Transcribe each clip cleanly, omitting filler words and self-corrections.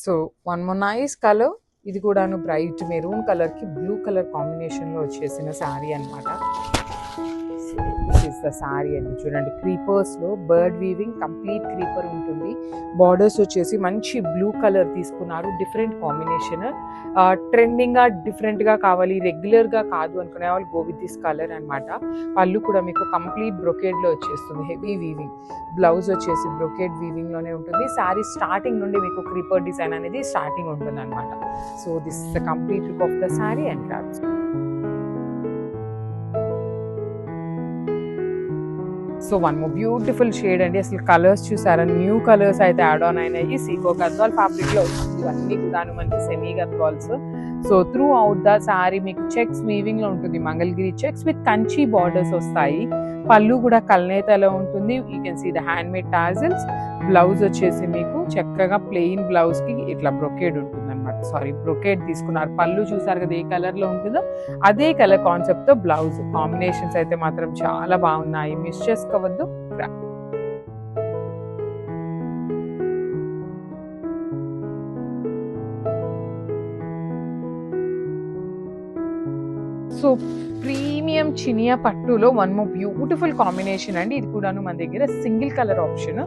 So one more nice colour, ఇది కూడాను bright maroon colour కి బ్లూ కలర్ కాంబినేషన్ లో వచ్చేసిన శారీ అన్నమాట. దిస్ ఇస్ ద శారీ అండి. చూడండి, క్రీపర్స్ లో బర్డ్ వీవింగ్, కంప్లీట్ క్రీపర్ ఉంటుంది. బార్డర్స్ వచ్చేసి మంచి బ్లూ కలర్ తీసుకున్నారు, డిఫరెంట్ కాంబినేషన్. ట్రెండింగ్ గా డిఫరెంట్ గా కావాలి, రెగ్యులర్ గా కాదు అనుకునే వాళ్ళు గో విత్ దిస్ కలర్ అనమాట. పళ్ళు కూడా మీకు కంప్లీట్ బ్రొకేడ్ లో వచ్చేస్తుంది, హెవీ వీవింగ్. బ్లౌజ్ వచ్చేసి బ్రొకేడ్ వీవింగ్ లోనే ఉంటుంది. శారీ స్టార్టింగ్ నుండి మీకు క్రీపర్ డిజైన్ అనేది స్టార్టింగ్ ఉంటుంది అనమాట. So this is the complete look of the sari and crafts. So one more beautiful shade అండి. అసలు కలర్స్ చూసారా, న్యూ కలర్స్ అయితే యాడ్ ఆన్ అయినాయి. సీకో గద్వాల్ ఫ్యాబ్రిక్ లో ఇవన్నీ కూడా మనకి semi Gadwals. So throughout the sari మీకు చెక్స్ వీవింగ్ లో ఉంటుంది, Mangalagiri checks with Kanchi borders వస్తాయి. పళ్ళు కూడా కల్నేతలో ఉంటుంది. You can see the hand made tassels. Blouse వచ్చేసి మీకు చక్కగా ప్లెయిన్ బ్లౌజ్ కి ఇట్లా బ్రొకేడ్ ఉంటుంది అనమాట. సారీ, బ్రొకేడ్ తీసుకున్నారు. పళ్ళు చూసారు కదా ఏ కలర్ లో ఉంటుందో అదే కలర్ కాన్సెప్ట్ తో బ్లౌజ్. కాంబినేషన్స్ అయితే మాత్రం చాలా బాగున్నాయి, మిస్ చేసుకోవద్దు. సో ప్రీమియం చినియా పట్టులో వన్ మోర్ బ్యూటిఫుల్ కాంబినేషన్ అండి. ఇది కూడాను మన దగ్గర సింగిల్ కలర్ ఆప్షన్,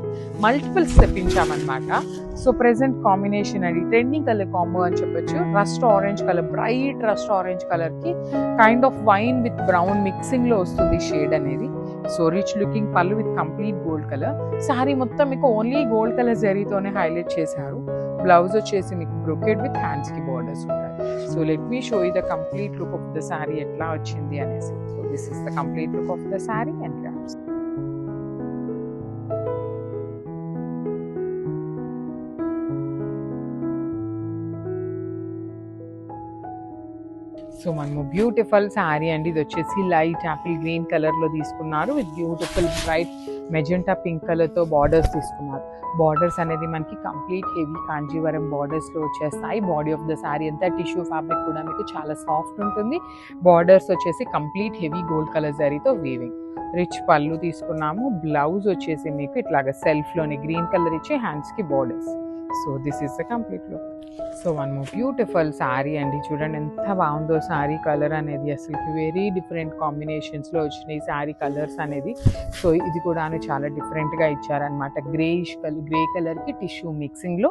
మల్టిపుల్స్ తెప్పించామన్నమాట. సో ప్రెసెంట్ కాంబినేషన్ అండి, ట్రెండింగ్ కలర్ కాంబో అని చెప్పొచ్చు. Rust orange colour, bright rust orange colour కి kind of wine with brown mixing లో వస్తుంది షేడ్ అనేది. So rich looking pallu with complete gold colour. Sari మొత్తం మీకు ఓన్లీ గోల్డ్ కలర్ జరీతోనే హైలైట్ చేశారు. బ్లౌజ్ వచ్చేసి మీకు బ్రొకేడ్ విత్ హ్యాండ్స్ కి బార్డర్స్ ఉంటాయి. So let me show you the complete look of the sari ఎట్లా వచ్చింది అనేసి. So this is the complete look of the sari and crafts. So మనము బ్యూటిఫుల్ శారీ అండి. ఇది వచ్చేసి లైట్ యాపిల్ గ్రీన్ కలర్ లో తీసుకున్నారు with beautiful bright magenta pink colour తో బార్డర్స్ తీసుకున్నారు. బార్డర్స్ అనేది మనకి కంప్లీట్ హెవీ కాంజీవరం బార్డర్స్ లో వచ్చేస్తాయి. బాడీ ఆఫ్ ద శారీ అంతా టిష్యూ ఫ్యాబ్రిక్ కూడా మీకు చాలా సాఫ్ట్ ఉంటుంది. బార్డర్స్ వచ్చేసి కంప్లీట్ హెవీ గోల్డ్ కలర్ జరీతో వీవింగ్. రిచ్ పళ్ళు తీసుకున్నాము. బ్లౌజ్ వచ్చేసి మీకు ఇట్లాగా సెల్ఫ్ లోని గ్రీన్ కలర్ ఇచ్చి హ్యాండ్స్ కి borders. So this is the complete look. So one more beautiful sari అండి. చూడండి ఎంత బాగుందో శారీ కలర్ అనేది. అసలుకి వెరీ డిఫరెంట్ కాంబినేషన్స్లో వచ్చినాయి శారీ కలర్స్ అనేది. సో ఇది కూడా చాలా డిఫరెంట్గా ఇచ్చారనమాట. గ్రేయిష్ కలర్, గ్రే కలర్కి టిష్యూ మిక్సింగ్లో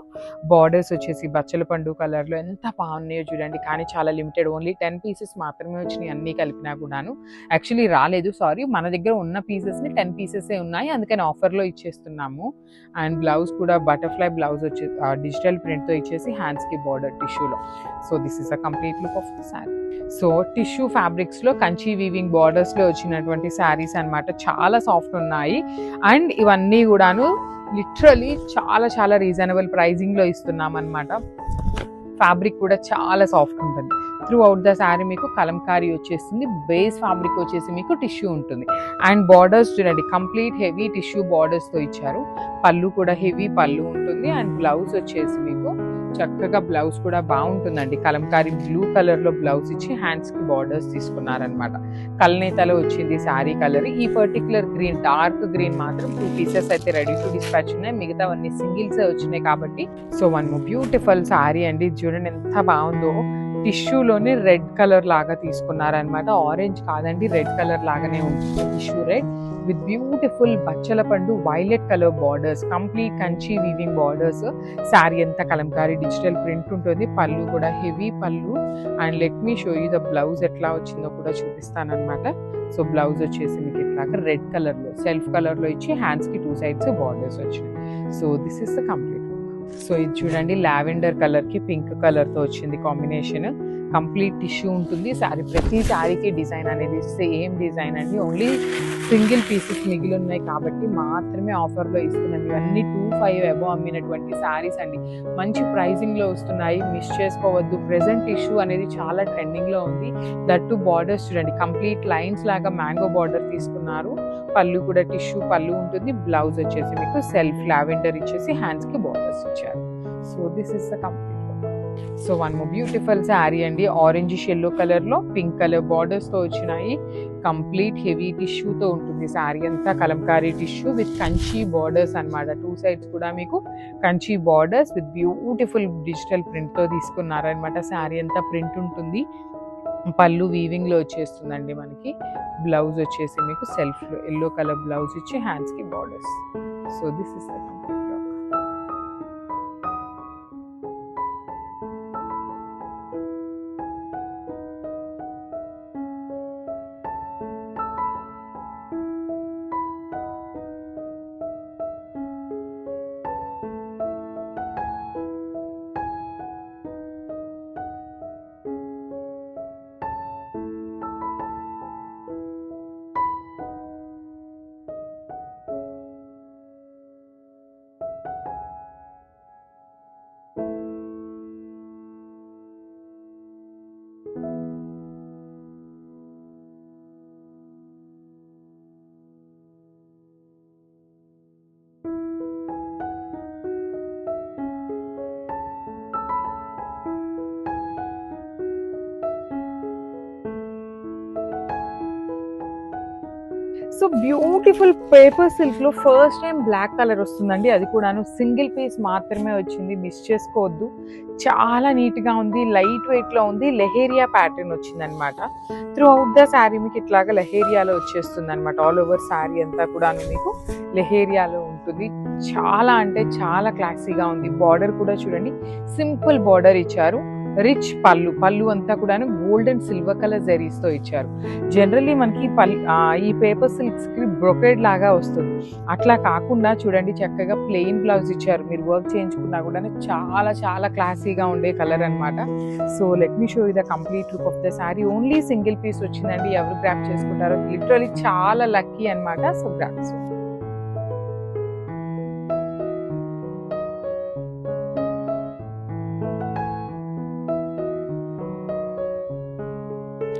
బార్డర్స్ వచ్చేసి బచ్చల పండు కలర్లో ఎంత బాగున్నాయో చూడండి. కానీ చాలా లిమిటెడ్, ఓన్లీ 10 పీసెస్ మాత్రమే వచ్చినాయి. అన్నీ కలిపినా కూడాను యాక్చువల్లీ రాలేదు, సారీ. మన దగ్గర ఉన్న పీసెస్ని 10 పీసెసే ఉన్నాయి, అందుకని ఆఫర్లో ఇచ్చేస్తున్నాము. అండ్ బ్లౌజ్ కూడా బటర్ఫ్లై బ్లౌజ్ వచ్చి డిజిటల్ ప్రింట్తో ఇచ్చేసి హ్యాండ్స్ కి బార్డర్ టిష్యూలో. So this is a complete look of the sari. So tissue fabrics లో కంచి వీవింగ్ బార్డర్స్ లో వచ్చినటువంటి శారీస్ అన్నమాట. చాలా సాఫ్ట్ ఉన్నాయి. అండ్ ఇవన్నీ కూడాను లిటరలీ చాలా చాలా రీజనబుల్ ప్రైజింగ్ లో ఇస్తున్నాం అనమాట. ఫ్యాబ్రిక్ కూడా చాలా సాఫ్ట్ ఉంటుంది. త్రూ అవుట్ ద శారీ మీకు కలంకారీ వచ్చేస్తుంది. బేస్ ఫ్యాబ్రిక్ వచ్చేసి మీకు టిష్యూ ఉంటుంది. అండ్ బార్డర్స్ చూడండి, కంప్లీట్ హెవీ టిష్యూ బార్డర్స్ తో ఇచ్చారు. పళ్ళు కూడా హెవీ పళ్ళు ఉంటుంది. అండ్ బ్లౌజ్ వచ్చేసి మీకు చక్కగా బ్లౌజ్ కూడా బాగుంటుందండి. కలంకారీ బ్లూ కలర్ లో బ్లౌజ్ ఇచ్చి హ్యాండ్స్ కి బార్డర్స్ తీసుకున్నారనమాట. కల్నేతలో వచ్చింది శారీ కలర్. ఈ పర్టికులర్ గ్రీన్, డార్క్ గ్రీన్ మాత్రం 2 పీసెస్ అయితే రెడీ టు డిస్పాచ్ ఉన్నాయి. మిగతావన్నీ సింగిల్స్ వచ్చినాయి కాబట్టి. సో వన్ బ్యూటిఫుల్ శారీ అండి. చూడండి ఎంత బాగుందో. టిష్యూలోనే రెడ్ కలర్ లాగా తీసుకున్నారనమాట. ఆరెంజ్ కాదండి, రెడ్ కలర్ లాగానే ఉంటుంది. టిష్యూ రెడ్ విత్ బ్యూటిఫుల్ బచ్చల పండు violet colour borders, complete Kanchi weaving borders. Sari అంతా కలంకారీ డిజిటల్ ప్రింట్ ఉంటుంది. పళ్ళు కూడా హెవీ పళ్ళు. And let me show you the blouse ఎట్లా వచ్చిందో కూడా చూపిస్తాను అనమాట. సో బ్లౌజ్ వచ్చేసి మీకు ఇట్లాగా రెడ్ కలర్ లో సెల్ఫ్ కలర్ లో ఇచ్చి హ్యాండ్స్ కి 2 సైడ్స్ బార్డర్స్ వచ్చినాయి. So this is the complete. So ఇది చూడండి, లావెండర్ కలర్ కి పింక్ కలర్ తో వచ్చింది కాంబినేషన్. కంప్లీట్ టిష్యూ ఉంటుంది. శారీ ప్రతి శారీకి డిజైన్ అనేది సేమ్ డిజైన్ అండి. ఓన్లీ సింగిల్ పీసెస్ మిగిలి ఉన్నాయి కాబట్టి మాత్రమే ఆఫర్లో ఇస్తున్నాం. ఇవన్నీ 2500 అబో అమ్మినటువంటి శారీస్ అండి. మంచి ప్రైజింగ్లో వస్తున్నాయి, మిస్ చేసుకోవద్దు. ప్రెసెంట్ టిష్యూ అనేది చాలా ట్రెండింగ్లో ఉంది. దట్టు బార్డర్స్ చూడండి, కంప్లీట్ లైన్స్ లాగా మ్యాంగో బార్డర్ తీసుకున్నారు. పళ్ళు కూడా టిష్యూ పళ్ళు ఉంటుంది. బ్లౌజ్ వచ్చేసి మీకు సెల్ఫ్ లావెండర్ ఇచ్చేసి హ్యాండ్స్కి బార్డర్స్ ఇచ్చారు. So this is the complete. So one more beautiful sari అండి, ఆరెంజిష్ ఎల్లో కలర్లో పింక్ కలర్ బార్డర్స్తో వచ్చినాయి. కంప్లీట్ హెవీ టిష్యూతో ఉంటుంది శారీ అంతా, kalamkari tissue with Kanchi borders అనమాట. 2 sides కూడా మీకు Kanchi borders with beautiful digital ప్రింట్తో తీసుకున్నారనమాట. శారీ అంతా ప్రింట్ ఉంటుంది. పళ్ళు వీవింగ్లో వచ్చేస్తుందండి మనకి. బ్లౌజ్ వచ్చేసి మీకు సెల్ఫ్లో ఎల్లో కలర్ బ్లౌజ్ ఇచ్చి హ్యాండ్స్కి borders. So this is the complete look. So beautiful paper సిల్క్లో ఫస్ట్ టైం బ్లాక్ కలర్ వస్తుందండి, అది కూడాను సింగిల్ పీస్ మాత్రమే వచ్చింది, మిస్ చేసుకోవద్దు. చాలా నీట్గా ఉంది, లైట్ వెయిట్లో ఉంది, లెహేరియా ప్యాటర్న్ వచ్చిందనమాట. త్రూ అవుట్ ద శారీ మీకు ఇట్లాగా లెహేరియాలో వచ్చేస్తుంది అనమాట. ఆల్ ఓవర్ శారీ అంతా కూడాను మీకు లెహేరియాలో ఉంటుంది. చాలా అంటే చాలా క్లాసీగా ఉంది. బార్డర్ కూడా చూడండి, సింపుల్ బార్డర్ ఇచ్చారు. రిచ్ పళ్ళు అంతా కూడా గోల్డ్ అండ్ సిల్వర్ కలర్ జరీస్తో ఇచ్చారు. జనరల్లీ మనకి ఈ పేపర్ సిల్క్స్ కి బ్రొకేడ్ లాగా వస్తుంది, అట్లా కాకుండా చూడండి చక్కగా ప్లెయిన్ బ్లౌజ్ ఇచ్చారు. మీరు వర్క్ చేయించుకున్నా కూడా చాలా చాలా క్లాసీగా ఉండే కలర్ అనమాట. So let me show you the complete look of the sari. Only single piece వచ్చిందండి, ఎవరు గ్రాప్ చేసుకుంటారో లిటరలీ చాలా లక్కీ అనమాట. So grabs.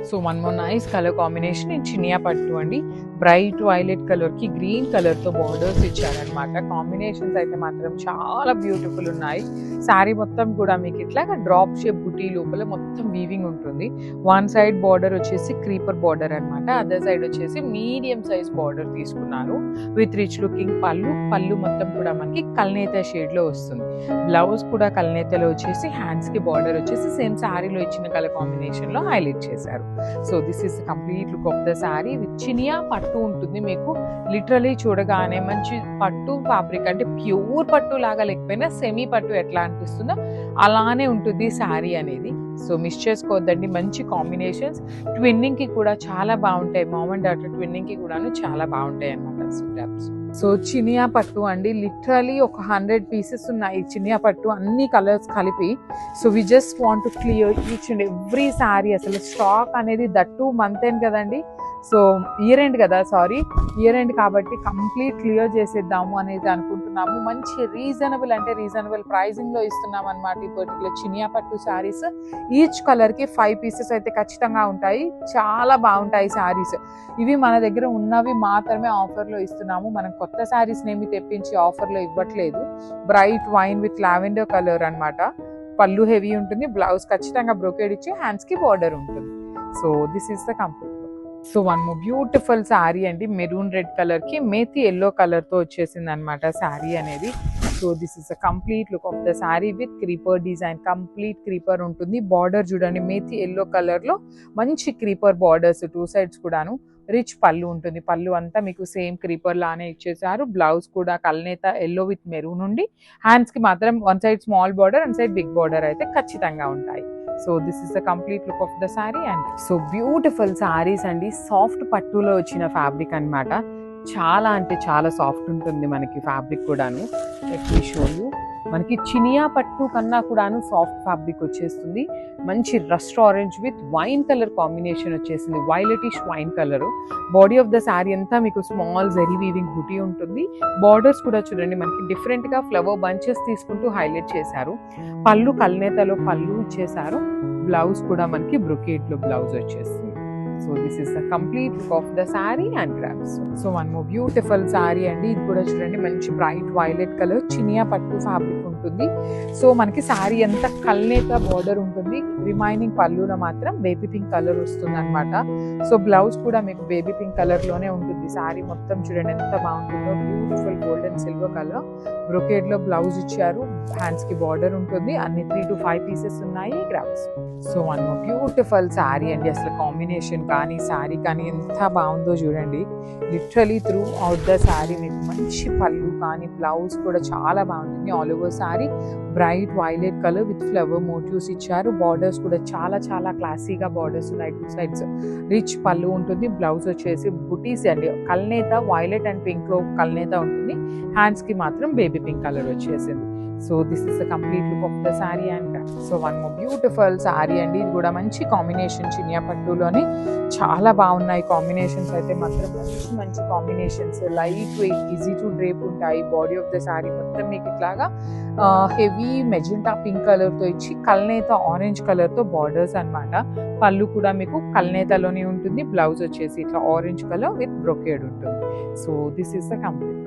So one more nice colour combination in Chiniya పట్టు అండి. బ్రైట్ వైలెట్ కలర్ కి గ్రీన్ కలర్ తో బార్డర్స్ ఇచ్చారనమాట. కాంబినేషన్స్ అయితే మాత్రం చాలా బ్యూటిఫుల్ ఉన్నాయి. శారీ మొత్తం కూడా మీకు ఇట్లాగా డ్రాప్ షేప్ బుటీ లోపల మొత్తం వీవింగ్ ఉంటుంది. వన్ సైడ్ బార్డర్ వచ్చేసి క్రీపర్ బార్డర్ అనమాట, అదర్ సైడ్ వచ్చేసి మీడియం సైజ్ బార్డర్ తీసుకున్నారు విత్ రిచ్ లుకింగ్ పళ్ళు మొత్తం కూడా మనకి కల్నేత షేడ్ లో వస్తుంది. బ్లౌజ్ కూడా కల్నేతలో వచ్చేసి హ్యాండ్స్ కి బార్డర్ వచ్చేసి సేమ్ శారీలో ఇచ్చిన కలర్ కాంబినేషన్ లో హైలైట్ చేశారు. So this is complete look of the sari with Chiniya పట్టు ఉంటుంది. మీకు లిటరలీ చూడగానే మంచి పట్టు ఫ్యాబ్రిక్, అంటే ప్యూర్ పట్టు లాగా లేకపోయినా సెమీ పట్టు ఎట్లా అనిపిస్తుందో అలానే ఉంటుంది శారీ అనేది. సో మిస్ చేసుకోవద్దండి, మంచి కాంబినేషన్స్. ట్విన్నింగ్ కి కూడా చాలా బాగుంటాయి, మామ్ అండ్ డాటర్ ట్విన్నింగ్ కి కూడాను చాలా బాగుంటాయి అనమాట. సో చినియా పట్టు అండి, లిటరలీ ఒక 100 పీసెస్ ఉన్నాయి చినియా పట్టు, అన్ని కలర్స్ కలిపి. So we just want to clear each and every sari. అసలు స్టాక్ అనేది దట్టు మంత్ ఎండ్ కదండి, సో ఇయర్ ఎండ్ కాబట్టి కంప్లీట్ క్లియర్ చేసేద్దాము అనేది అనుకుంటున్నాము. మంచి రీజనబుల్ ప్రైజింగ్ లో ఇస్తున్నాం అనమాట ఈ పర్టికులర్ చినియా పట్టు శారీస్. ఈచ్ కలర్ కి 5 పీసెస్ అయితే ఖచ్చితంగా ఉంటాయి. చాలా బాగుంటాయి శారీస్. ఇవి మన దగ్గర ఉన్నవి మాత్రమే ఆఫర్ లో ఇస్తున్నాము. మనం కొత్త శారీస్ నేమి తెప్పించి ఆఫర్ లో ఇవ్వట్లేదు. Bright wine with lavender colour అనమాట. పళ్ళు హెవీ ఉంటుంది, బ్లౌజ్ ఖచ్చితంగా బ్రోకేడ్ ఇచ్చి హ్యాండ్స్ కి బార్డర్ ఉంటుంది. So this is the complete. So one more beautiful sari అండి, మెరూన్ రెడ్ కలర్ కి మేతి ఎల్లో కలర్ తో వచ్చేసింది అనమాట శారీ అనేది. So this is the complete look of the sari with creeper design. Complete creeper ఉంటుంది. బార్డర్ చూడండి, మేతి ఎల్లో కలర్ లో మంచి క్రీపర్ బార్డర్స్ 2 sides కూడాను. రిచ్ పళ్ళు ఉంటుంది, పళ్ళు అంతా మీకు సేమ్ క్రీపర్ లానే ఇచ్చేసారు. బ్లౌజ్ కూడా కల్నేత ఎల్లో విత్ మెరూన్ ఉండి హ్యాండ్స్ కి మాత్రం one side small border, one side big border అయితే ఖచ్చితంగా ఉంటాయి. So this is the complete look of the sari. And so beautiful saris అండి, సాఫ్ట్ పట్టులో వచ్చిన ఫ్యాబ్రిక్ అనమాట. చాలా అంటే చాలా సాఫ్ట్ ఉంటుంది మనకి ఫ్యాబ్రిక్ కూడాను. Let me show you. మనకి చినియా పట్టు కన్నా కూడాను సాఫ్ట్ ఫ్యాబ్రిక్ వచ్చేస్తుంది. మంచి rust orange with wine colour combination వచ్చేసింది, violetish wine colour. Body of the sari అంతా మీకు స్మాల్ జరీ వీవింగ్ బుటీ ఉంటుంది. బార్డర్స్ కూడా చూడండి మనకి డిఫరెంట్ గా ఫ్లవర్ బంచెస్ తీసుకుంటూ హైలైట్ చేశారు. పళ్ళు కల్నేతలో పళ్ళు ఇచ్చేసారు. బ్లౌజ్ కూడా మనకి బ్రొకేట్ లో బ్లౌజ్ వచ్చేస్తుంది. So this is the complete look of the sari and grasp. So one more beautiful sari అండి. ఇది కూడా చూడండి మంచి బ్రైట్ వైలెట్ కలర్ చినియా పట్టు ఫ్యాబ్రిక్ ఉంటుంది. సో మనకి శారీ అంతా కల్నేత బార్డర్ ఉంటుంది. రిమైనింగ్ పళ్ళులో మాత్రం బేబీ పింక్ కలర్ వస్తుంది అనమాట. సో బ్లౌజ్ కూడా మీకు బేబీ పింక్ కలర్ లోనే ఉంటుంది. శారీ మొత్తం చూడండి ఎంత బాగుంటుందో. Beautiful gold and silver colour brocade లో బ్లౌజ్ ఇచ్చారు. హ్యాండ్స్ కి బార్డర్ ఉంటుంది. అన్ని 3 to 5 పీసెస్ ఉన్నాయి grabs. So one more beautiful sari అండి. అసలు కాంబినేషన్ కానీ శారీ కానీ ఎంత బాగుందో చూడండి. Literally throughout the sari మీకు మంచి పళ్ళు కానీ బ్లౌజ్ కూడా చాలా బాగుంటుంది. All over sari bright violet colour with flower motifs ఇచ్చారు. బార్డర్స్ కూడా చాలా చాలా క్లాసీగా బార్డర్స్ ఉన్నాయి. 2 sides రిచ్ పళ్ళు ఉంటుంది. బ్లౌజ్ వచ్చేసి బుటీస్ అండి. కల్నేత వైలెట్ అండ్ పింక్ లో కల్నేత ఉంటుంది. హ్యాండ్స్ కి మాత్రం బేబీ పింక్ కలర్ వచ్చేసింది. So this is the complete look of the sari and so one more beautiful sari అండి. ఇది కూడా మంచి కాంబినేషన్ చినియా పట్టులోనే చాలా బాగున్నాయి కాంబినేషన్స్ అయితే మాత్రం మంచి మంచి combinations. Light weight easy to drape ఉంటాయి. బాడీ ఆఫ్ ద శారీ మొత్తం మీకు ఇట్లాగా హెవీ మెజెంటా పింక్ కలర్ తో ఇచ్చి కల్నేత ఆరెంజ్ కలర్ తో బార్డర్స్ అన్నమాట. పళ్ళు కూడా మీకు కల్నేతలోనే ఉంటుంది. బ్లౌజ్ వచ్చేసి ఇట్లా ఆరెంజ్ కలర్ విత్ బ్రొకేడ్ ఉంటుంది. So this is the complete.